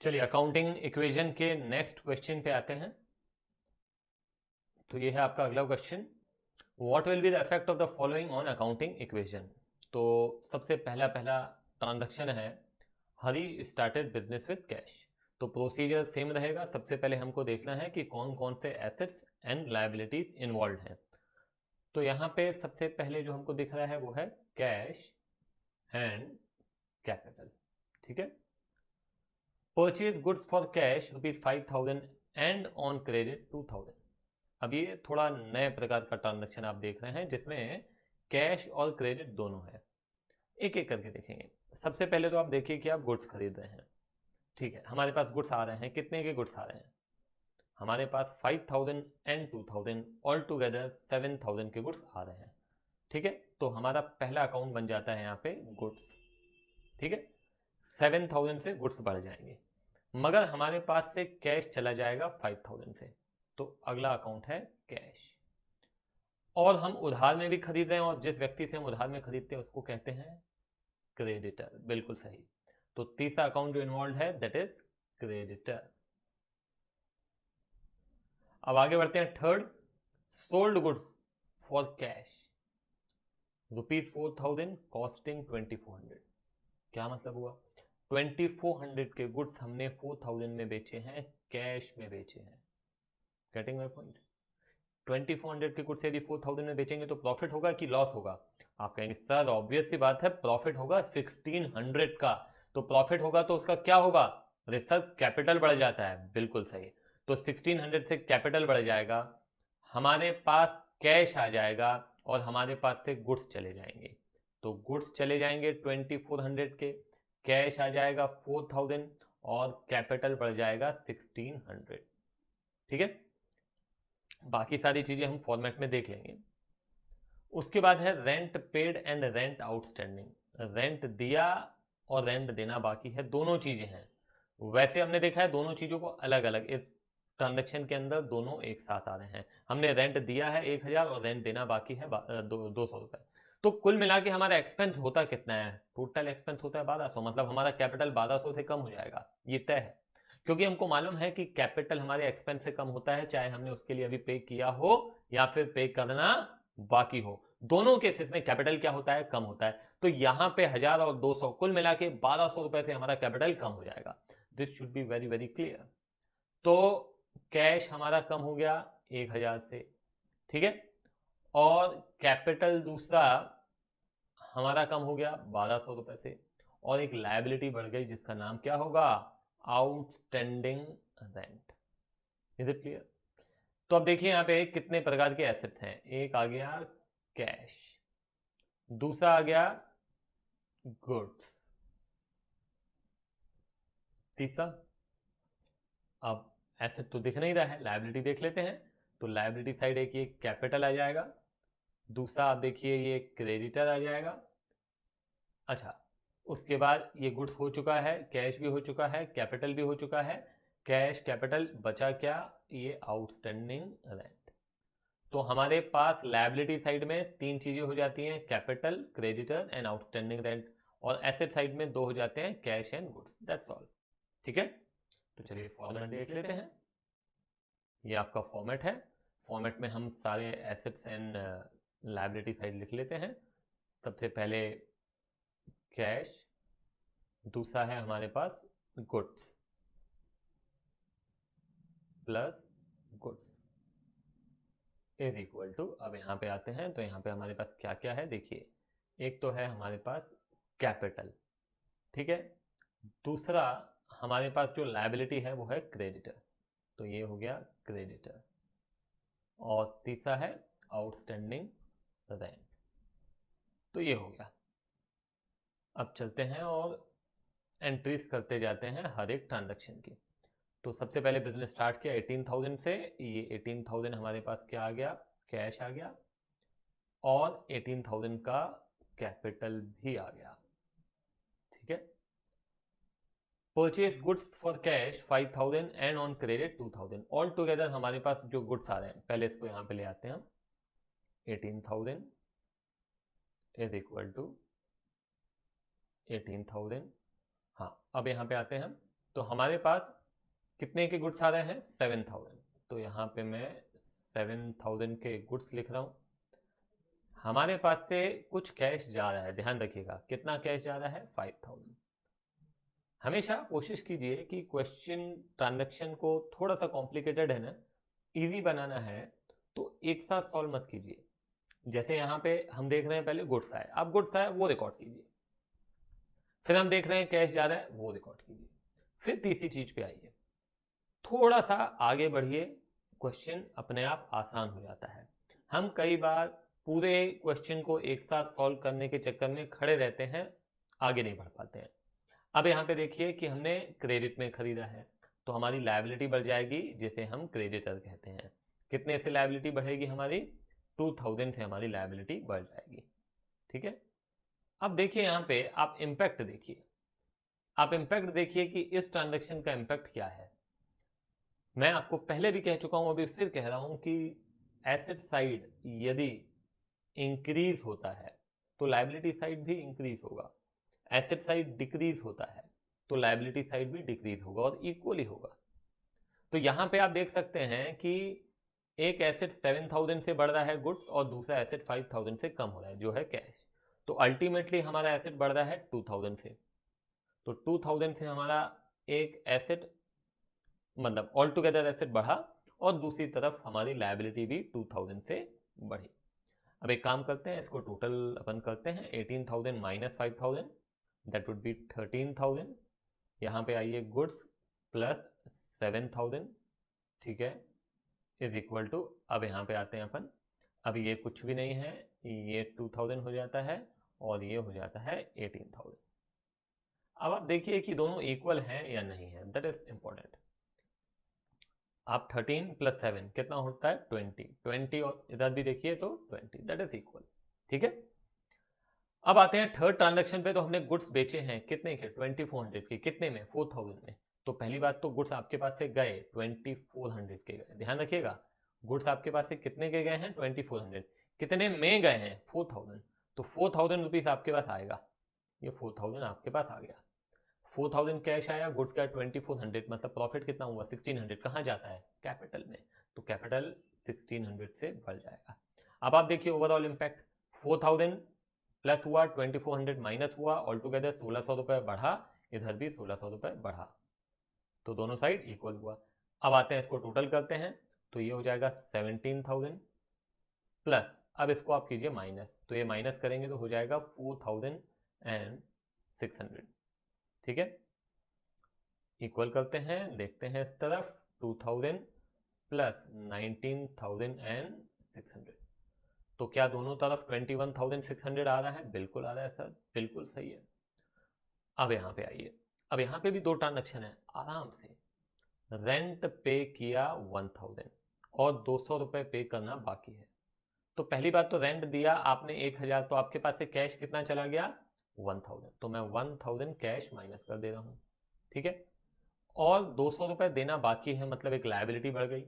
चलिए accounting equation के next question पे आते हैं। तो ये है आपका अगला question, what will be the effect of the following on accounting equation. तो सबसे पहला ट्रांजैक्शन है, Harish started business with cash. तो प्रोसीजर सेम रहेगा। सबसे पहले हमको देखना है कि कौन कौन से एसेट्स एंड लायबिलिटीज इन्वॉल्व हैं। तो यहाँ पे सबसे पहले जो हमको दिख रहा है वो है कैश एंड कैपिटल। ठीक है, purchase goods for cash ₹5,000 and on credit 2,000। अब ये थोड़ा नए प्रकार का ट्रांजैक्शन आप देख रहे हैं जिसमें कैश और क्रेडिट दोनों है। एक एक करके देखेंगे। सबसे पहले तो आप देखिए कि आप गुड्स खरीद रहे हैं। ठीक है, हमारे पास गुड्स आ रहे हैं। कितने के गुड्स आ रहे हैं? हमारे पास 5,000 एंड 2,000 ऑल टुगेदर 7,000 के गुड्स आ रहे हैं। ठीक है, तो हमारा पहला अकाउंट बन जाता है यहाँ पे गुड्स। ठीक है, 7,000 से गुड्स बढ़ जाएंगे, मगर हमारे पास से कैश चला जाएगा 5,000 से। तो अगला अकाउंट है कैश। और हम उधार में भी खरीद रहे हैं, और जिस व्यक्ति से हम उधार में खरीदते हैं उसको कहते हैं क्रेडिटर। बिल्कुल सही। तो तीसरा अकाउंट जो इन्वॉल्व है दैट इज क्रेडिटर। अब आगे बढ़ते हैं। Third, sold goods for cash ₹4,000 costing 2,400। क्या मतलब हुआ? 2,400 के गुड्स हमने 4,000 में बेचे हैं, कैश में बेचे हैं। Getting my point? 2,400 के गुड्स यदि 4,000 में बेचेंगे तो प्रॉफिट होगा कि लॉस होगा? आप कहेंगे सर ऑब्वियस सी बात है, प्रॉफिट होगा 1,600 का। तो प्रॉफिट होगा तो उसका क्या होगा? अरे सर कैपिटल बढ़ जाता है। बिल्कुल सही। तो 1,600 से कैपिटल बढ़ जाएगा, हमारे पास कैश आ जाएगा, और हमारे पास से गुड्स चले जाएंगे। तो गुड्स चले जाएंगे 2,400 के, कैश आ जाएगा 4,000, और कैपिटल बढ़ जाएगा 1,600। ठीक है, बाकी सारी चीजें हम फॉर्मेट में देख लेंगे। उसके बाद है rent paid and rent outstanding. Rent दिया और रेंट देना बाकी है, दोनों चीजें हैं। वैसे हमने देखा है दोनों चीजों को अलग अलग, इस ट्रांजेक्शन के अंदर दोनों एक साथ आ रहे हैं। हमने रेंट दिया है 1,000 और रेंट देना बाकी है 200 रुपए। तो कुल मिला के हमारा एक्सपेंस होता कितना है? टोटल एक्सपेंस होता है 1,200। मतलब हमारा कैपिटल 1,200 से कम हो जाएगा, ये तय है। क्योंकि हमको मालूम है कि कैपिटल हमारे एक्सपेंस से कम होता है, चाहे हमने उसके लिए अभी पे किया हो या फिर पे करना बाकी हो। दोनों केसेस में कैपिटल क्या होता है? कम होता है। तो यहां पे 1,000 और 200 कुल मिला के 1,200 रुपए से हमारा कैपिटल कम हो जाएगा। This should be very very clear. तो कैश हमारा कम हो गया 1,000 से। ठीक है, और कैपिटल दूसरा हमारा कम हो गया 1,200 रुपए से, और एक लायबिलिटी बढ़ गई जिसका नाम क्या होगा? Outstanding rent. Is it clear? तो अब देखिए यहाँ पे कितने प्रकार के एसेट्स हैं। एक आ गया कैश, दूसरा आ गया गुड्स, तीसरा, अब एसेट तो दिख नहीं रहा है, लायबिलिटी देख लेते हैं। तो लायबिलिटी साइड एक ये कैपिटल आ जाएगा, दूसरा आप देखिए ये क्रेडिटर आ जाएगा। अच्छा, उसके बाद ये गुड्स हो चुका है, कैश भी हो चुका है, कैपिटल भी हो चुका है। कैश कैपिटल बचा क्या? ये आउटस्टैंडिंग रेंट। तो हमारे पास लायबिलिटी साइड में तीन चीजें हो जाती हैं, capital, creditor and outstanding rent. और एसेट साइड में दो हो जाते हैं, cash and goods. That's all. ठीक है, तो चलिए फॉर्मेट देख लेते हैं। ये आपका फॉर्मेट है। फॉर्मेट में हम सारे एसेट्स एंड लायबिलिटी साइड लिख लेते हैं। सबसे पहले कैश, दूसरा है हमारे पास goods plus goods is equal to, अब यहाँ पे आते हैं तो यहाँ पे हमारे पास क्या क्या है देखिए। एक तो है हमारे पास कैपिटल, ठीक है। दूसरा हमारे पास जो लायबिलिटी है वो है क्रेडिटर, तो ये हो गया क्रेडिटर। और तीसरा है आउटस्टैंडिंग रेंट, तो ये हो गया। अब चलते हैं और एंट्रीज करते जाते हैं हर एक ट्रांजैक्शन की। तो सबसे पहले बिजनेस स्टार्ट किया 18,000 से। ये 18,000 हमारे पास क्या आ गया? कैश आ गया, और 18,000 का कैपिटल भी आ गया। ठीक है, purchase goods for cash 5,000 and on credit 2,000। All together हमारे पास जो गुड्स आ रहे हैं, पहले इसको यहां पे ले आते हैं हम। 18,000 इज इक्वल टू 18,000। हाँ, अब यहां पे आते हैं हम तो हमारे पास कितने के गुड्स आ रहे हैं 7000, तो यहाँ पे मैं 7000 के गुड्स लिख रहा हूँ। हमारे पास से कुछ कैश जा रहा है, ध्यान रखिएगा कितना कैश जा रहा है 5000। हमेशा कोशिश कीजिए कि क्वेश्चन ट्रांजैक्शन को थोड़ा सा कॉम्प्लिकेटेड है ना, इजी बनाना है तो एक साथ सॉल्व मत कीजिए। जैसे यहाँ पे हम देख रहे हैं पहले गुड्स आए, आप गुड्स आए वो रिकॉर्ड कीजिए, फिर हम देख रहे हैं कैश जा रहा है वो रिकॉर्ड कीजिए, फिर तीसरी चीज पे आइए, थोड़ा सा आगे बढ़िए, क्वेश्चन अपने आप आसान हो जाता है। हम कई बार पूरे क्वेश्चन को एक साथ सॉल्व करने के चक्कर में खड़े रहते हैं, आगे नहीं बढ़ पाते हैं। अब यहाँ पे देखिए कि हमने क्रेडिट में खरीदा है तो हमारी लायबिलिटी बढ़ जाएगी, जिसे हम क्रेडिटर कहते हैं। कितने से लायबिलिटी बढ़ेगी हमारी 2000 से हमारी लायबिलिटी बढ़ जाएगी। ठीक है, अब देखिए यहाँ पे आप इंपैक्ट देखिए, आप इंपैक्ट देखिए कि इस ट्रांजैक्शन का इंपैक्ट क्या है। मैं आपको पहले भी कह चुका हूं, अभी फिर कह रहा हूं कि एसेट साइड यदि इंक्रीज होता है तो लायबिलिटी साइड भी इंक्रीज होगा, एसेट साइड डिक्रीज होता है तो लायबिलिटी साइड भी डिक्रीज होगा और इक्वली होगा। तो यहां पे आप देख सकते हैं कि एक एसेट 7000 से बढ़ रहा है गुड्स और दूसरा एसेट 5000 से कम हो रहा है जो है कैश। तो अल्टीमेटली हमारा एसेट बढ़ रहा है 2000 से, तो 2000 से हमारा एक एसेट मतलब ऑल टुगेदर एसेट बढ़ा और दूसरी तरफ हमारी लायबिलिटी भी 2000 से बढ़ी। अब एक काम करते हैं, इसको टोटल अपन करते हैं 18000 माइनस 5000 दैट वुड बी 13000। यहाँ पे आइए गुड्स प्लस 7000, ठीक है, इज इक्वल टू, अब यहाँ पे आते हैं अपन, अब ये कुछ भी नहीं है, ये 2000 हो जाता है और ये हो जाता है 18000। अब आप देखिए कि दोनों इक्वल हैं या नहीं है, दैट इज इंपॉर्टेंट। आप 13 प्लस 7 कितना होता है 20 और इधर भी देखिए तो 20, दैट इज इक्वल। ठीक है, अब आते हैं थर्ड ट्रांजैक्शन पे। तो हमने गुड्स बेचे हैं कितने के 2400 के, कितने में 4000 में। तो पहली बात तो गुड्स आपके पास से गए 2400 के गए, ध्यान रखिएगा गुड्स आपके पास से कितने के गए हैं 2400, कितने में गए हैं 4000, तो 4000 रुपीज आपके पास आएगा, ये 4000 आपके पास आ गया। 4000 कैश आया, गुड्स का 2400, मतलब प्रॉफिट कितना हुआ 1600, कहाँ जाता है कैपिटल में, तो कैपिटल 1600 से बढ़ जाएगा। अब आप देखिए ओवरऑल इंपैक्ट, 4000 प्लस हुआ 2400 माइनस हुआ, ऑल टुगेदर 1600 रुपए बढ़ा, इधर भी 1600 रुपए बढ़ा, तो दोनों साइड इक्वल हुआ। अब आते हैं इसको टोटल करते हैं, तो ये हो जाएगा 17000 प्लस, अब इसको आप कीजिए माइनस, तो ये माइनस करेंगे तो हो जाएगा 4600। ठीक है, इक्वल करते हैं, देखते हैं इस तरफ 2000 प्लस 19600, तो क्या दोनों तरफ 21600 आ रहा है, बिल्कुल आ रहा है सर, बिल्कुल सही है। अब यहाँ पे आइए, अब यहाँ पे भी दो ट्रांजैक्शन है, आराम से रेंट पे किया 1000 और 200 रुपए पे करना बाकी है। तो पहली बात तो रेंट दिया आपने 1000, तो आपके पास से कैश कितना चला गया 1000, तो मैं 1000 कैश माइनस कर दे रहा हूँ। ठीक है, और 200 रुपए देना बाकी है, मतलब एक लायबिलिटी बढ़ गई,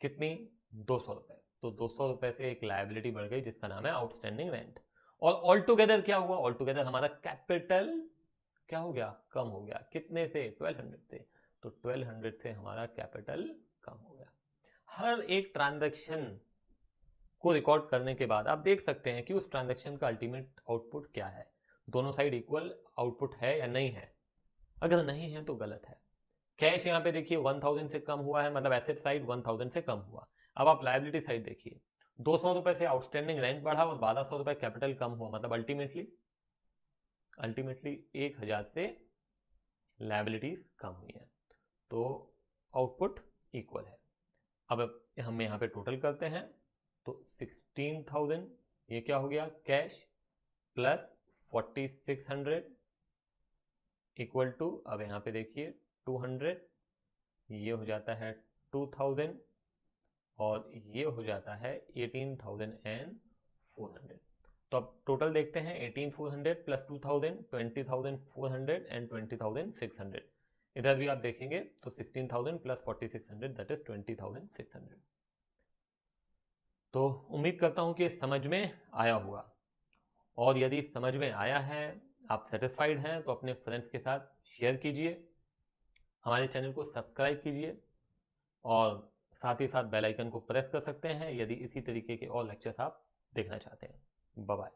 कितनी 200 रुपए, तो 200 रुपए से एक लायबिलिटी बढ़ गई जिसका नाम है आउटस्टैंडिंग रेंट। और ऑल टुगेदर क्या हुआ, ऑल टुगेदर हमारा कैपिटल क्या हो गया, कम हो गया, कितने से 1200 से, तो 1200 से हमारा कैपिटल कम हो गया। हर एक ट्रांजैक्शन को रिकॉर्ड करने के बाद आप देख सकते हैं कि उस ट्रांजैक्शन का अल्टीमेट आउटपुट क्या है, दोनों साइड इक्वल आउटपुट है या नहीं है, अगर नहीं है तो गलत है। कैश यहाँ पे देखिए 1000 से कम हुआ है, मतलब एसेट साइड 1000 से कम हुआ। अब आप लायबिलिटी साइड देखिए, 200 रुपए से आउटस्टैंडिंग रेंट बढ़ा और 1200 रुपए कैपिटल कम हुआ, मतलब अल्टीमेटली 1000 से लायबिलिटीज कम हुई है, तो आउटपुट इक्वल है। अब हम यहाँ पे टोटल करते हैं, तो 16000 ये क्या हो गया कैश प्लस 4600 इक्वल टू, अब यहाँ पे देखिए 200, ये हो जाता है 2000 और ये हो जाता है 18400। तो अब टोटल देखते हैं 18400 प्लस 2000 20400 एंड 20600। इधर भी आप देखेंगे तो 16000 प्लस 4600 दैट इज 20600। तो उम्मीद करता हूं कि समझ में आया होगा, और यदि समझ में आया है, आप सेटिस्फाइड हैं, तो अपने फ्रेंड्स के साथ शेयर कीजिए। हमारे चैनल को सब्सक्राइब कीजिए और साथ ही साथ बेल आइकन को प्रेस कर सकते हैं यदि इसी तरीके के और लेक्चर्स आप देखना चाहते हैं। Bye bye.